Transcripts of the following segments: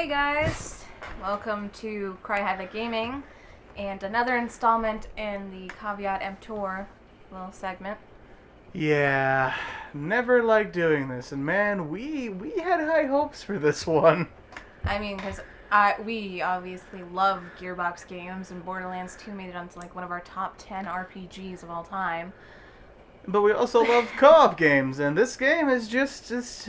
Hey guys, welcome to Cry Havoc Gaming and another installment in the Caveat Emptor little segment. Yeah, never liked doing this, and man, we had high hopes for this one. I mean, because we obviously love Gearbox games, and Borderlands 2 made it onto like one of our top 10 RPGs of all time. But we also love co-op games, and this game is just it's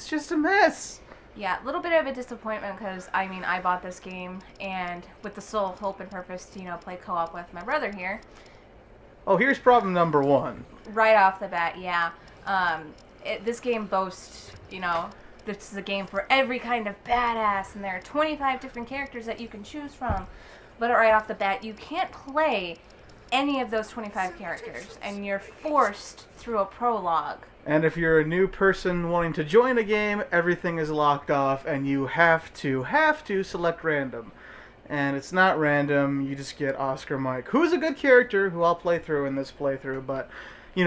just a mess. Yeah, a little bit of a disappointment because, I mean, I bought this game and with the sole hope and purpose to, play co-op with my brother here. Oh, here's problem number one. Right off the bat, yeah. This game boasts, this is a game for every kind of badass, and there are 25 different characters that you can choose from. But right off the bat, you can't play any of those 25 characters, and you're forced through a prologue. And if you're a new person wanting to join a game, everything is locked off, and you have to select random. And it's not random, you just get Oscar Mike, who's a good character, who I'll play through in this playthrough, but, and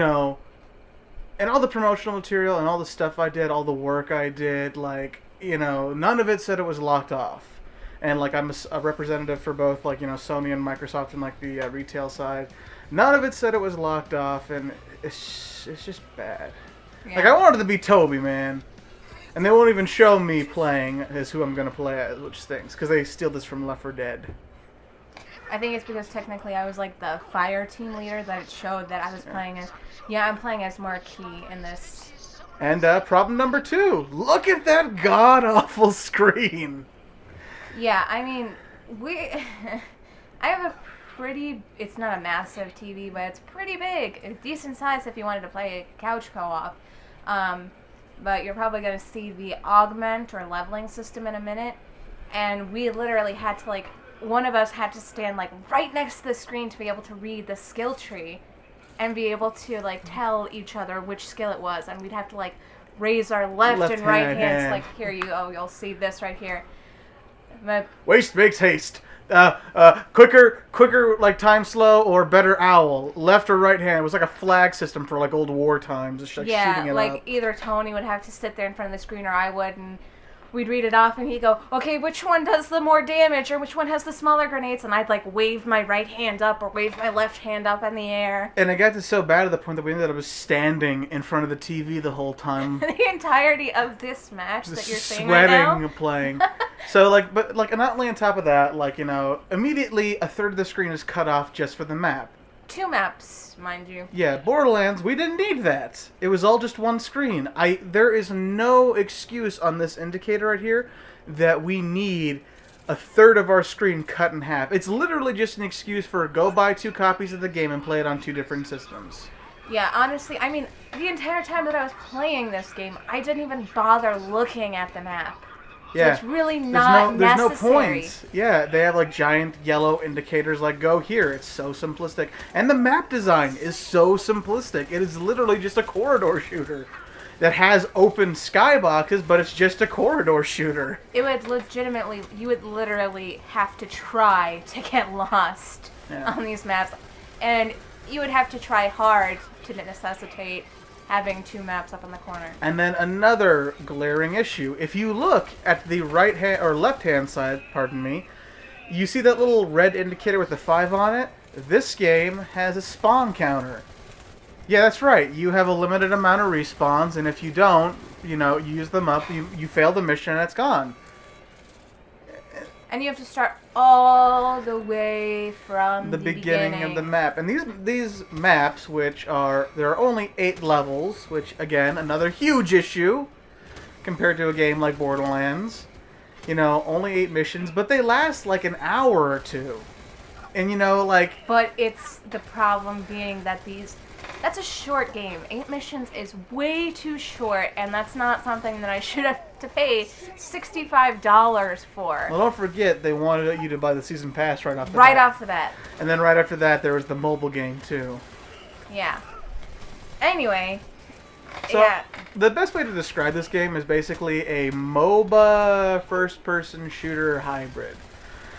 all the promotional material and all the stuff I did, all the work I did, none of it said it was locked off. And, I'm a representative for both, Sony and Microsoft and, the retail side. None of it said it was locked off, and it's just bad. Yeah. I wanted to be Toby, man. And they won't even show me playing as who I'm going to play as, which stinks, because they steal this from Left 4 Dead. I think it's because technically I was the fire team leader that it showed that I was playing as. Yeah, I'm playing as Marquis in this. And problem number 2. Look at that god-awful screen. Yeah, I mean, I have a pretty, it's not a massive TV, but it's pretty big. A decent size if you wanted to play couch co-op. But you're probably going to see the augment or leveling system in a minute. And we literally had to, one of us had to stand, right next to the screen to be able to read the skill tree and be able to, tell each other which skill it was. And we'd have to, raise our left and right hands. Here you go, you'll see this right here. But Waste makes haste. Quicker, time slow, or better owl. Left or right hand. It was like a flag system for old war times. Just shooting it up. Either Tony would have to sit there in front of the screen or I would, and we'd read it off, and he'd go, okay, which one does the more damage, or which one has the smaller grenades? And I'd wave my right hand up or wave my left hand up in the air. And it got to so bad to the point that we ended up standing in front of the TV the whole time. The entirety of this match that you're saying right now? Sweating, playing. So, not only on top of that, immediately a third of the screen is cut off just for the map. 2 maps, mind you. Yeah, Borderlands, we didn't need that. It was all just one screen. There is no excuse on this indicator right here that we need a third of our screen cut in half. It's literally just an excuse for go buy 2 copies of the game and play it on 2 different systems. Yeah, honestly, I mean, the entire time that I was playing this game, I didn't even bother looking at the map. Yeah. So it's really not there's necessary. No point. Yeah, they have giant yellow indicators go here. It's so simplistic. And the map design is so simplistic. It is literally just a corridor shooter that has open skyboxes, but it's just a corridor shooter. You would literally have to try to get lost on these maps. And you would have to try hard to necessitate having 2 maps up in the corner. And then another glaring issue. If you look at the right hand or left hand side, you see that little red indicator with the 5 on it? This game has a spawn counter. Yeah, that's right. You have a limited amount of respawns, and if you don't, you use them up, you fail the mission and it's gone. And you have to start all the way from the beginning of the map. And these maps, there are only 8 levels, which, again, another huge issue compared to a game like Borderlands. Only 8 missions, but they last an hour or 2. And, But it's the problem being that that's a short game. 8 missions is way too short, and that's not something that I should have to pay $65 for. Well, don't forget, they wanted you to buy the season pass right off the bat. Right off the bat. And then right after that, there was the mobile game, too. Yeah. Anyway. So, yeah. The best way to describe this game is basically a MOBA first-person shooter hybrid.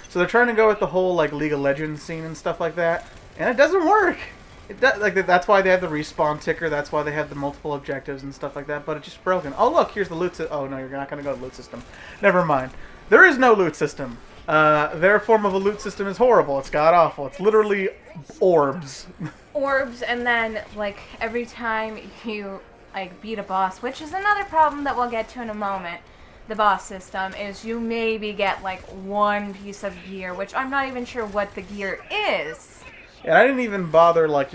So they're trying to go with the whole, League of Legends scene and stuff like that, and it doesn't work. That's why they have the respawn ticker. That's why they have the multiple objectives and stuff like that. But it's just broken. Oh look, here's the loot. Oh no, you're not gonna go to the loot system. Never mind. There is no loot system. Their form of a loot system is horrible. It's god awful. It's literally orbs. Orbs, and then like every time you like beat a boss, which is another problem that we'll get to in a moment. The boss system is you maybe get like one piece of gear, which I'm not even sure what the gear is. And I didn't even bother, like,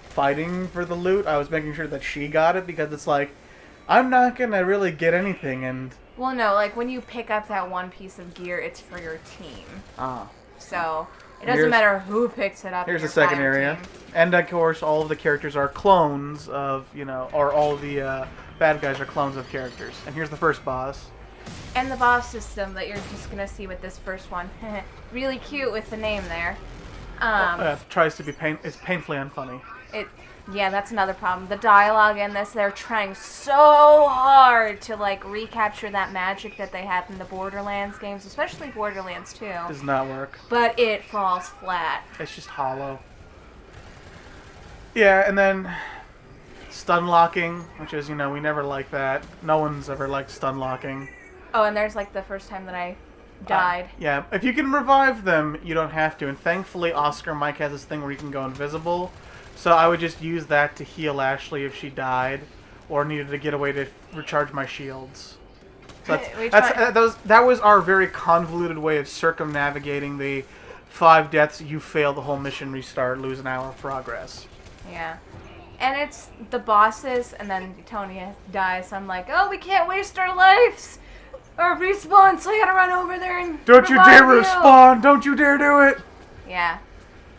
fighting for the loot. I was making sure that she got it because it's like, I'm not gonna really get anything. And well, no, like when you pick up that one piece of gear, it's for your team. Ah. So it doesn't matter who picks it up. Here's the second area, and of course, all of the characters are clones of, or all of the bad guys are clones of characters. And here's the first boss. And the boss system that you're just gonna see with this first one, really cute with the name there. It tries to be it's painfully unfunny. Yeah, that's another problem. The dialogue in this, they're trying so hard to like recapture that magic that they have in the Borderlands games, especially Borderlands 2. Does not work. But it falls flat. It's just hollow. Yeah, and then stun locking, which is, we never like that. No one's ever liked stun locking. Oh, and there's like the first time that I died. Yeah, if you can revive them, you don't have to. And thankfully, Oscar Mike has this thing where you can go invisible. So I would just use that to heal Ashley if she died or needed to get away to recharge my shields. So that was our very convoluted way of circumnavigating the 5 deaths, you fail the whole mission, restart, lose an hour of progress. Yeah. And it's the bosses, and then Tony dies, so I'm like, oh, we can't waste our lives! Or respawn, so I gotta run over there and don't you dare respawn! Don't you dare do it! Yeah.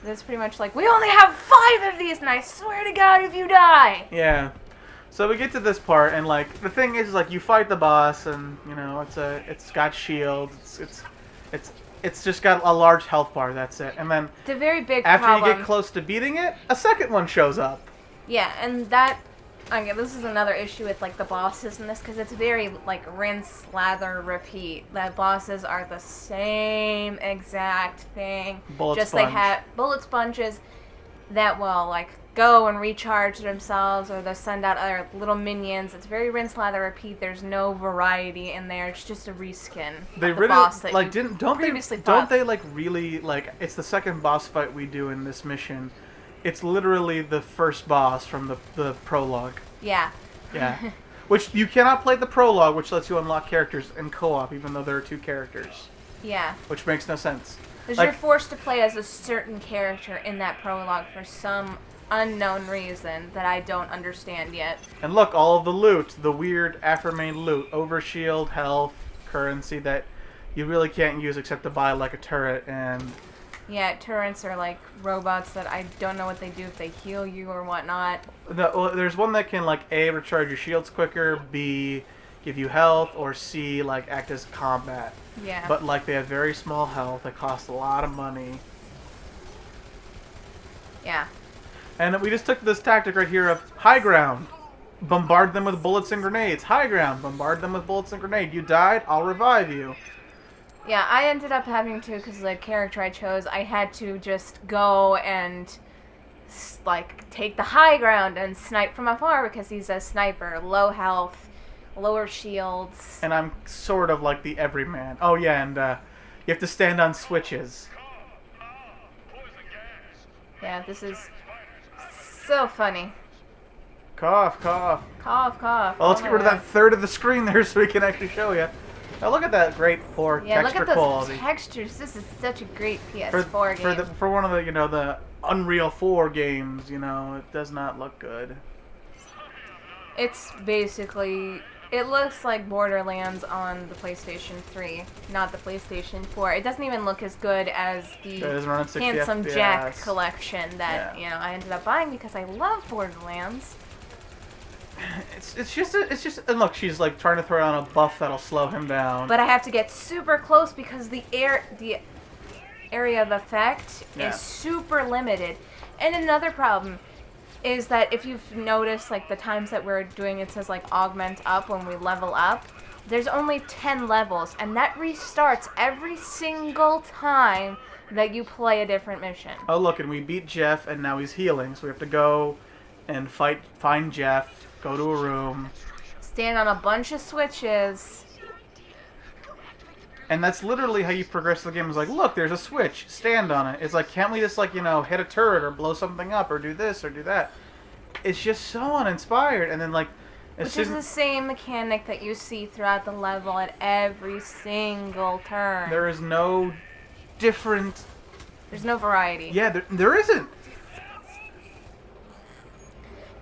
That's pretty much like, we only have 5 of these, and I swear to God if you die! Yeah. So we get to this part, and like, the thing is, like, you fight the boss, and, it's got shields, it's just got a large health bar, that's it. And then, the very big after problem, you get close to beating it, a second one shows up. Yeah, and that, this is another issue with, like, the bosses in this, because it's very, like, rinse, lather, repeat. The bosses are the same exact thing. Bullet sponge. They have bullet sponges that will, like, go and recharge themselves, or they'll send out other little minions. It's very rinse, lather, repeat. There's no variety in there. It's just a reskin they of the really, boss that like, you previously fought. Don't they, like, really, like, it's the second boss fight we do in this mission. It's literally the first boss from the prologue. Yeah. Yeah. Which, you cannot play the prologue, which lets you unlock characters in co-op, even though there are 2 characters. Yeah. Which makes no sense. Because you're forced to play as a certain character in that prologue for some unknown reason that I don't understand yet. And look, all of the loot, the weird aforementioned loot, overshield, health, currency that you really can't use except to buy, like, a turret, and... Yeah, turrets are like robots that I don't know what they do, if they heal you or whatnot. No, well, there's one that can, like, A, recharge your shields quicker, B, give you health, or C, like, act as combat. Yeah. But, like, they have very small health, they cost a lot of money. Yeah. And we just took this tactic right here of high ground. Bombard them with bullets and grenades. High ground. Bombard them with bullets and grenades. You died, I'll revive you. Yeah, I ended up having to, because the character I chose, I had to just go and, like, take the high ground and snipe from afar because he's a sniper. Low health, lower shields. And I'm sort of like the everyman. Oh, yeah, and you have to stand on switches. Yeah, this is so funny. Cough, cough. Cough, cough. Well, let's get rid of that third of the screen there so we can actually show you. Now look at that great poor texture look at those quality. textures. This is such a great PS4 game. For one of the, the Unreal 4 games, it does not look good. It's basically, it looks like Borderlands on the PlayStation 3, not the PlayStation 4. It doesn't even look as good as the Handsome FPS. Jack collection that, I ended up buying because I love Borderlands. It's just and look, she's like trying to throw down a buff that'll slow him down. But I have to get super close because the area of effect is super limited. And another problem is that if you've noticed, like, the times that we're doing it says, like, augment up when we level up, there's only 10 levels, and that restarts every single time that you play a different mission. Oh, look, and we beat Jeff, and now he's healing, so we have to go and find Jeff, go to a room. Stand on a bunch of switches. And that's literally how you progress the game. Is like, look, there's a switch. Stand on it. It's like, can't we just, like, you know, hit a turret or blow something up or do this or do that? It's just so uninspired. And then, like... Which is the same mechanic that you see throughout the level at every single turn. There is no different... There's no variety. Yeah, there isn't.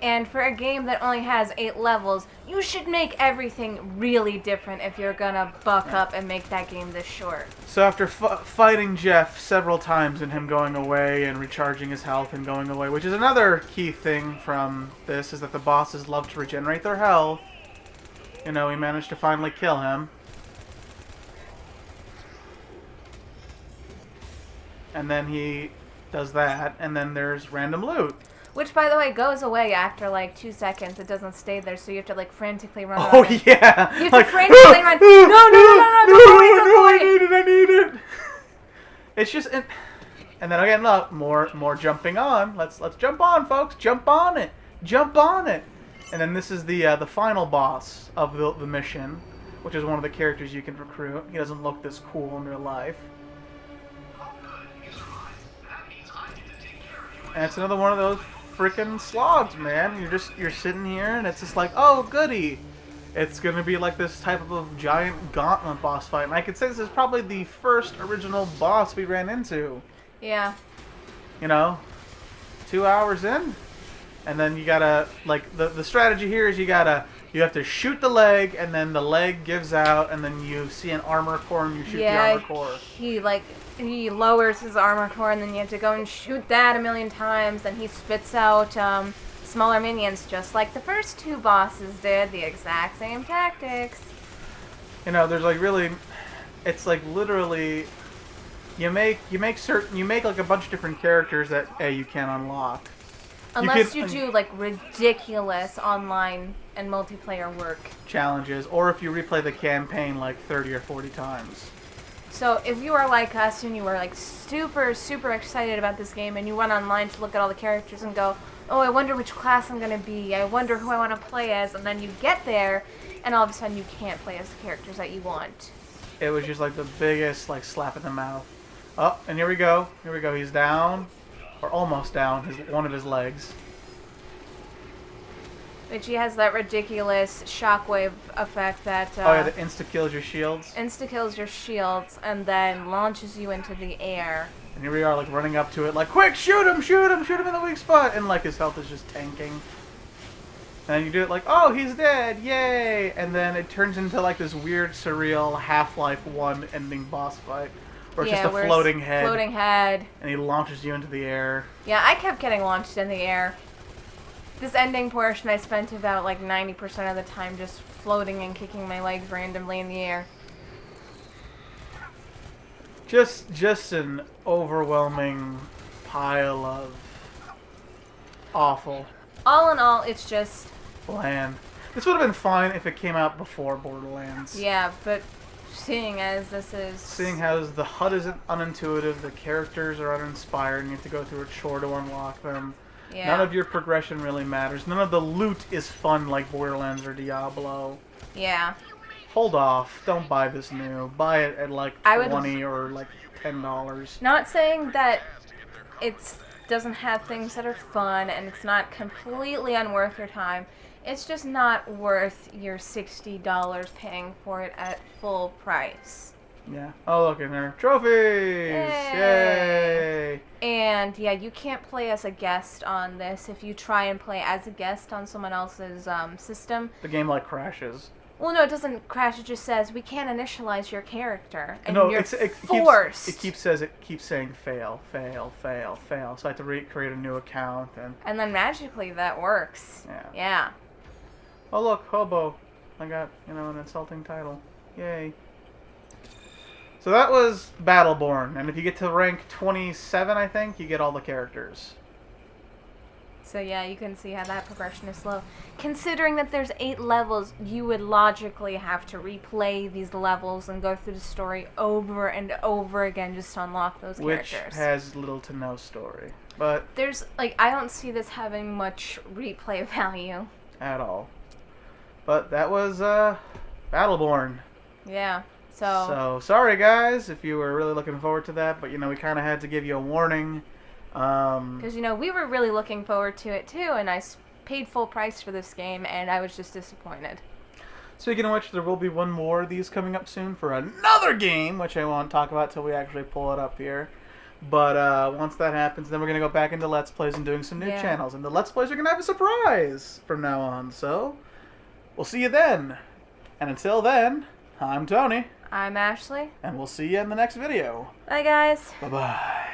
And for a game that only has 8 levels, you should make everything really different if you're gonna buck up and make that game this short. So after fighting Jeff several times and him going away and recharging his health and going away, which is another key thing from this, is that the bosses love to regenerate their health. You know, we managed to finally kill him. And then he does that, and then there's random loot. Which, by the way, goes away after, like, 2 seconds. It doesn't stay there, so you have to, like, frantically run Oh, around. yeah! You have to frantically run. No, don't go away, don't go away! I need it! It's just... And then again, look, more jumping on. Let's jump on, folks. Jump on it. Jump on it. And then this is the final boss of the mission, which is one of the characters you can recruit. He doesn't look this cool in real life. And it's another one of those freaking slogs, man. You're sitting here and it's just like, oh, goody. It's going to be like this type of giant gauntlet boss fight. And I could say this is probably the first original boss we ran into. Yeah. You know, 2 hours in. And then you gotta, like, the strategy here is you have to shoot the leg, and then the leg gives out, and then you see an armor core, and you shoot the armor core. He lowers his armor core, and then you have to go and shoot that a million times, and he spits out smaller minions, just like the first 2 bosses did, the exact same tactics. You know, there's like really, it's like literally, you make like a bunch of different characters that you can unlock. Unless you do, like, ridiculous online and multiplayer work. Challenges, or if you replay the campaign, like, 30 or 40 times. So, if you are like us and you are, like, super, super excited about this game and you went online to look at all the characters and go, oh, I wonder which class I'm going to be, I wonder who I want to play as, and then you get there, and all of a sudden you can't play as the characters that you want. It was just, like, the biggest, like, slap in the mouth. Oh, and here we go. Here we go. He's down. Or almost down, one of his legs. Which he has that ridiculous shockwave effect that... oh yeah, that insta-kills your shields? Insta-kills your shields and then launches you into the air. And here we are, like, running up to it, like, quick, shoot him in the weak spot! And, like, his health is just tanking. And then you do it like, oh, he's dead, yay! And then it turns into, like, this weird, surreal Half-Life 1 ending boss fight. Or just a floating head. Floating head. And he launches you into the air. Yeah, I kept getting launched in the air. This ending portion, I spent about like 90% of the time just floating and kicking my legs randomly in the air. Just an overwhelming pile of awful. All in all, it's just... bland. This would have been fine if it came out before Borderlands. Yeah, but... Seeing as the HUD isn't unintuitive, the characters are uninspired, and you have to go through a chore to unlock them. Yeah. None of your progression really matters. None of the loot is fun like Borderlands or Diablo. Yeah. Hold off. Don't buy this new. Buy it at like $20 or like $10. Not saying that it doesn't have things that are fun and it's not completely unworth your time. It's just not worth your $60 paying for it at full price. Yeah. Oh, look in there. Trophies! Yay! And, yeah, you can't play as a guest on this. If you try and play as a guest on someone else's system... the game, like, crashes. Well, no, it doesn't crash. It just says, we can't initialize your character. And no, you're forced. It keeps saying fail, fail, fail, fail. So I have to create a new account. And then magically that works. Yeah. Yeah. Oh, look, Hobo. I got, an insulting title. Yay. So that was Battleborne. And if you get to rank 27, I think, you get all the characters. So yeah, you can see how that progression is slow. Considering that there's 8 levels, you would logically have to replay these levels and go through the story over and over again just to unlock those characters. Which has little to no story. But there's, like, I don't see this having much replay value. At all. But that was, Battleborne. Yeah, so sorry guys if you were really looking forward to that, but, you know, we kind of had to give you a warning. Because, you know, we were really looking forward to it, too, and I paid full price for this game, and I was just disappointed. Speaking of which, there will be one more of these coming up soon for another game, which I won't talk about till we actually pull it up here. But once that happens, then we're going to go back into Let's Plays and doing some new channels. And the Let's Plays are going to have a surprise from now on, so we'll see you then. And until then, I'm Tony. I'm Ashley. And we'll see you in the next video. Bye, guys. Bye-bye.